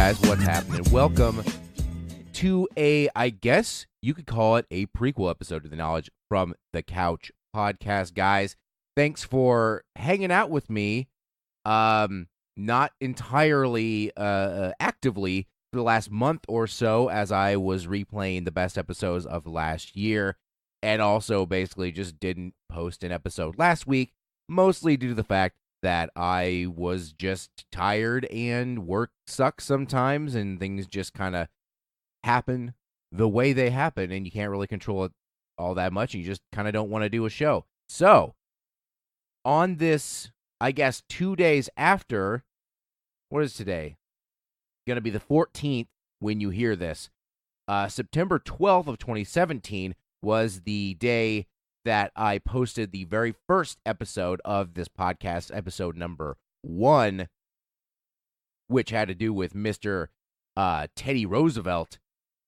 guys, what's happening? Welcome to I guess you could call it a prequel episode to the Knowledge from the Couch podcast, guys. Thanks for hanging out with me, not entirely actively for the last month or so as I was replaying the best episodes of last year, and also basically just didn't post an episode last week, mostly due to the fact that I was just tired and work sucks sometimes and things just kind of happen the way they happen and you can't really control it all that much. You just kind of don't want to do a show. So on this, I guess 2 days after, what is today? Going to be the 14th when you hear this. September 12th of 2017 was the day that I posted the very first episode of this podcast, episode number 1, which had to do with Mr. Teddy Roosevelt.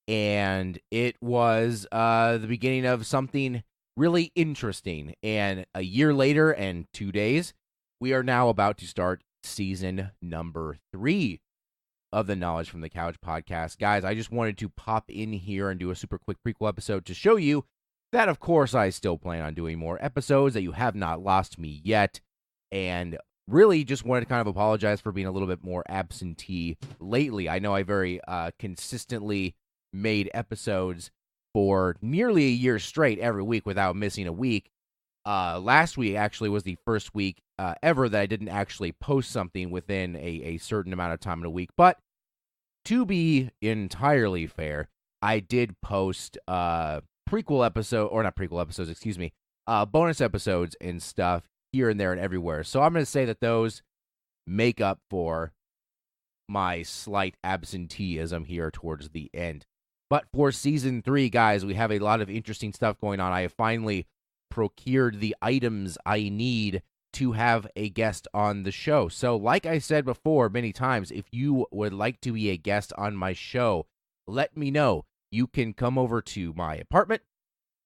And it was the beginning of something really interesting. And a year later and 2 days, we are now about to start season number 3 of the Knowledge from the Couch podcast. Guys, I just wanted to pop in here and do a super quick prequel episode to show you that, of course, I still plan on doing more episodes, that you have not lost me yet, and really just wanted to kind of apologize for being a little bit more absentee lately. I know I very consistently made episodes for nearly a year straight every week without missing a week. Last week actually was the first week ever that I didn't actually post something within a certain amount of time in a week, but to be entirely fair, I did post bonus episodes and stuff here and there and everywhere. So I'm going to say that those make up for my slight absenteeism here towards the end. But for season 3, guys, we have a lot of interesting stuff going on. I have finally procured the items I need to have a guest on the show. So like I said before many times, if you would like to be a guest on my show, let me know. You can come over to my apartment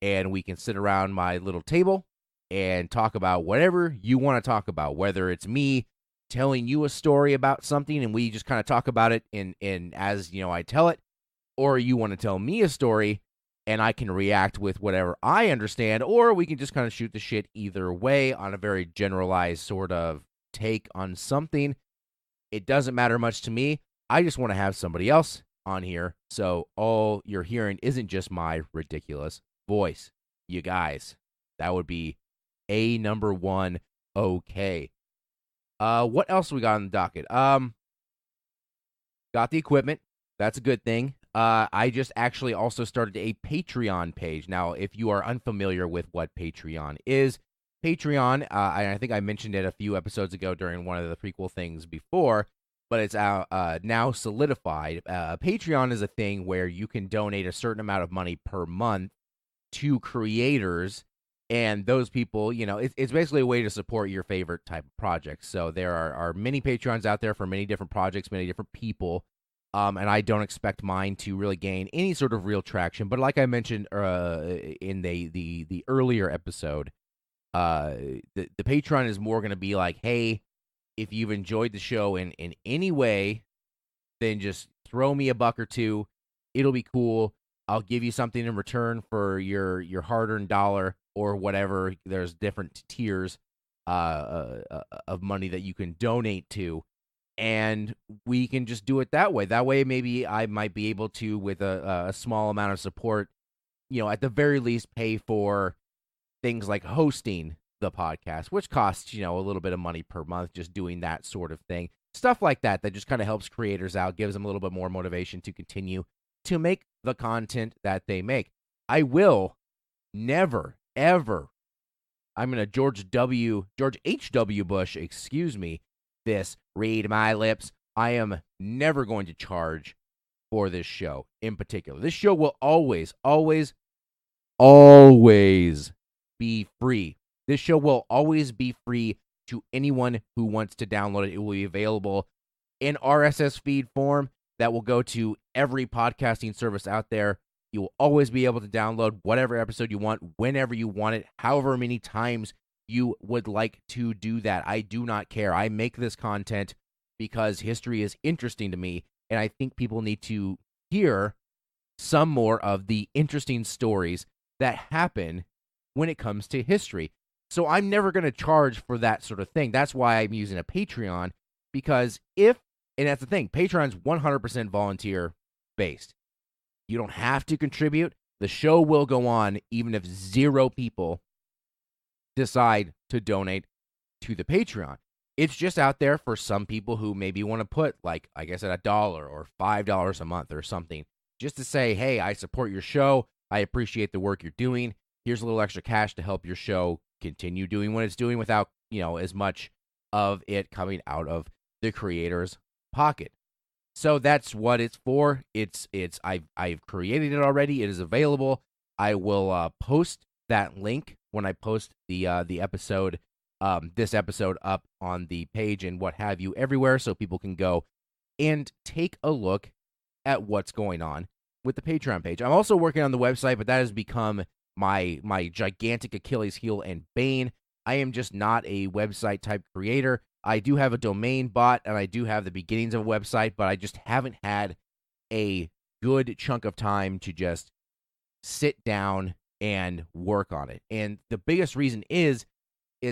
and we can sit around my little table and talk about whatever you want to talk about, whether it's me telling you a story about something and we just kind of talk about it in as, you know, I tell it, or you want to tell me a story and I can react with whatever I understand, or we can just kind of shoot the shit either way on a very generalized sort of take on something. It doesn't matter much to me. I just want to have somebody else on here, so all you're hearing isn't just my ridiculous voice. You guys, that would be a number one. Okay. What else we got on the docket? Got the equipment. That's a good thing. I just actually also started a Patreon page. Now, if you are unfamiliar with what Patreon is, Patreon, I think I mentioned it a few episodes ago during one of the prequel things before, but it's now solidified. Patreon is a thing where you can donate a certain amount of money per month to creators, and those people, you know, it's basically a way to support your favorite type of projects. So there are many Patreons out there for many different projects, many different people, and I don't expect mine to really gain any sort of real traction. But like I mentioned in the earlier episode, the Patreon is more going to be like, hey, if you've enjoyed the show in any way, then just throw me a buck or two. It'll be cool. I'll give you something in return for your hard-earned dollar or whatever. There's different tiers of money that you can donate to, and we can just do it that way. That way, maybe I might be able to, with a small amount of support, you know, at the very least, pay for things like hosting the podcast, which costs, you know, a little bit of money per month, just doing that sort of thing. Stuff like that just kind of helps creators out, gives them a little bit more motivation to continue to make the content that they make. I will never, ever, I'm going to George H.W. Bush, read my lips. I am never going to charge for this show in particular. This show will always, always, always be free. This show will always be free to anyone who wants to download it. It will be available in RSS feed form that will go to every podcasting service out there. You will always be able to download whatever episode you want, whenever you want it, however many times you would like to do that. I do not care. I make this content because history is interesting to me, and I think people need to hear some more of the interesting stories that happen when it comes to history. So I'm never going to charge for that sort of thing. That's why I'm using a Patreon, because and that's the thing, Patreon's 100% volunteer based. You don't have to contribute. The show will go on even if 0 people decide to donate to the Patreon. It's just out there for some people who maybe want to put, like I said, $1 or $5 a month or something, just to say, hey, I support your show. I appreciate the work you're doing. Here's a little extra cash to help your show continue doing what it's doing without, as much of it coming out of the creator's pocket. So that's what it's for. I've created it already. It is available. I will post that link when I post the episode, this episode up on the page and what have you everywhere, so people can go and take a look at what's going on with the Patreon page. I'm also working on the website, but that has become my gigantic Achilles heel and bane. I am just not a website type creator. I do have a domain bought, and I do have the beginnings of a website, but I just haven't had a good chunk of time to just sit down and work on it. And the biggest reason is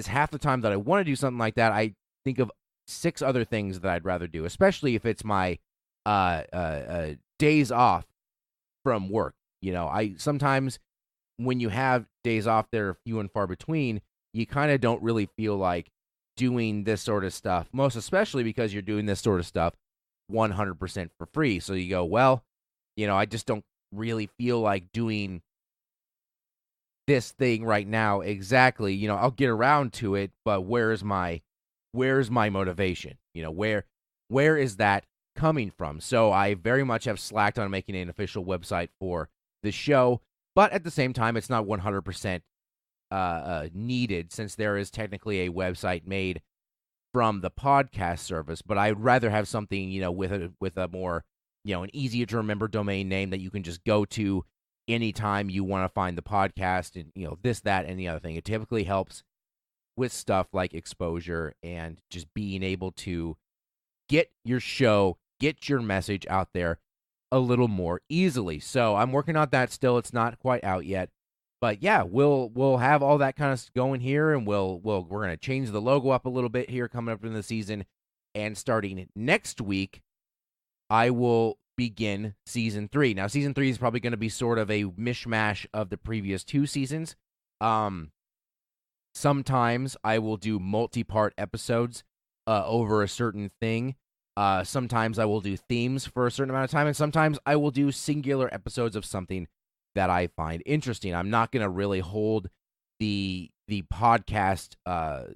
half the time that I want to do something like that, I think of 6 other things that I'd rather do, especially if it's my days off from work. I sometimes, when you have days off that are few and far between, you kind of don't really feel like doing this sort of stuff, most especially because you're doing this sort of stuff 100% for free. So you go, well, I just don't really feel like doing this thing right now exactly. I'll get around to it, but where's my motivation? Where is that coming from? So I very much have slacked on making an official website for the show, but at the same time, it's not 100% needed, since there is technically a website made from the podcast service. But I'd rather have something, with a more, an easier to remember domain name that you can just go to anytime you want to find the podcast, and this, that, and the other thing. It typically helps with stuff like exposure and just being able to get your show, get your message out there a little more easily. So I'm working on that still. It's not quite out yet. But yeah, we'll have all that kind of going here, and we're going to change the logo up a little bit here coming up in the season. And starting next week, I will begin season 3. Now, season 3 is probably going to be sort of a mishmash of the previous 2 seasons. Sometimes I will do multi-part episodes over a certain thing. Sometimes I will do themes for a certain amount of time, and sometimes I will do singular episodes of something that I find interesting. I'm not going to really hold the podcast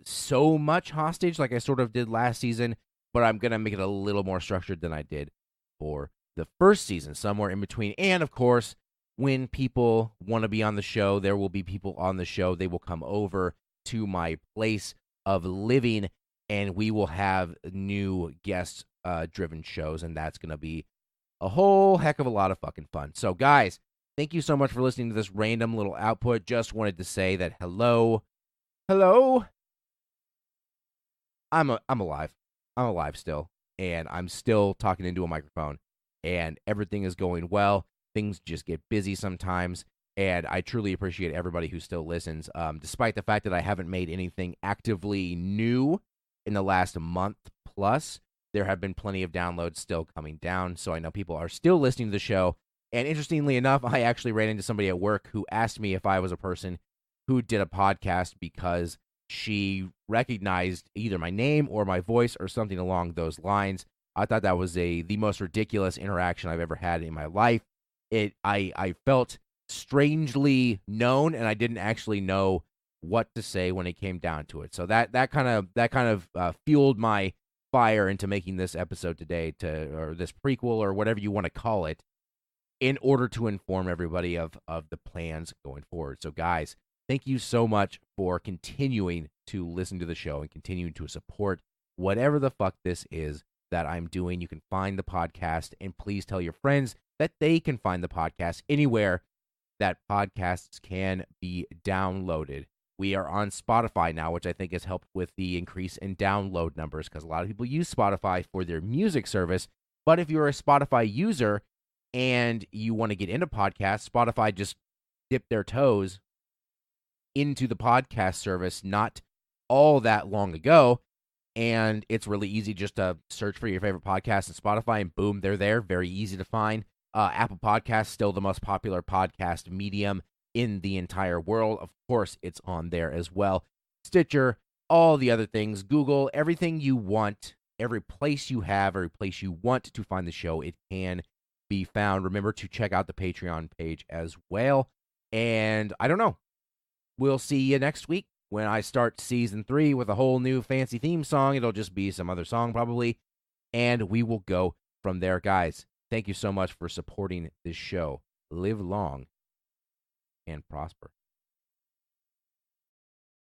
so much hostage like I sort of did last season, but I'm going to make it a little more structured than I did for the first season, somewhere in between. And, of course, when people want to be on the show, there will be people on the show. They will come over to my place of living, and we will have new guest-driven shows, and that's going to be a whole heck of a lot of fucking fun. So, guys, thank you so much for listening to this random little output. Just wanted to say that hello. I'm alive. I'm alive still, and I'm still talking into a microphone, and everything is going well. Things just get busy sometimes, and I truly appreciate everybody who still listens, despite the fact that I haven't made anything actively new in the last month plus. There have been plenty of downloads still coming down, so I know people are still listening to the show. And interestingly enough, I actually ran into somebody at work who asked me if I was a person who did a podcast because she recognized either my name or my voice or something along those lines. I thought that was the most ridiculous interaction I've ever had in my life. I felt strangely known, and I didn't actually know what to say when it came down to it. So that kind of fueled my fire into making this episode today, or this prequel, or whatever you want to call it, in order to inform everybody of the plans going forward. So, guys, thank you so much for continuing to listen to the show and continuing to support whatever the fuck this is that I'm doing. You can find the podcast, and please tell your friends that they can find the podcast anywhere that podcasts can be downloaded. We are on Spotify now, which I think has helped with the increase in download numbers, because a lot of people use Spotify for their music service, But if you're a Spotify user and you want to get into podcasts, Spotify just dipped their toes into the podcast service not all that long ago. And it's really easy just to search for your favorite podcast in Spotify, and boom, they're there. Very easy to find. Apple Podcasts, still the most popular podcast medium in the entire world. Of course, it's on there as well. Stitcher, all the other things, Google, everything you want, every place you have, every place you want to find the show, it can be found. Remember to check out the Patreon page as well. And I don't know. We'll see you next week when I start season 3 with a whole new fancy theme song. It'll just be some other song probably. And we will go from there, guys. Thank you so much for supporting this show. Live long and prosper.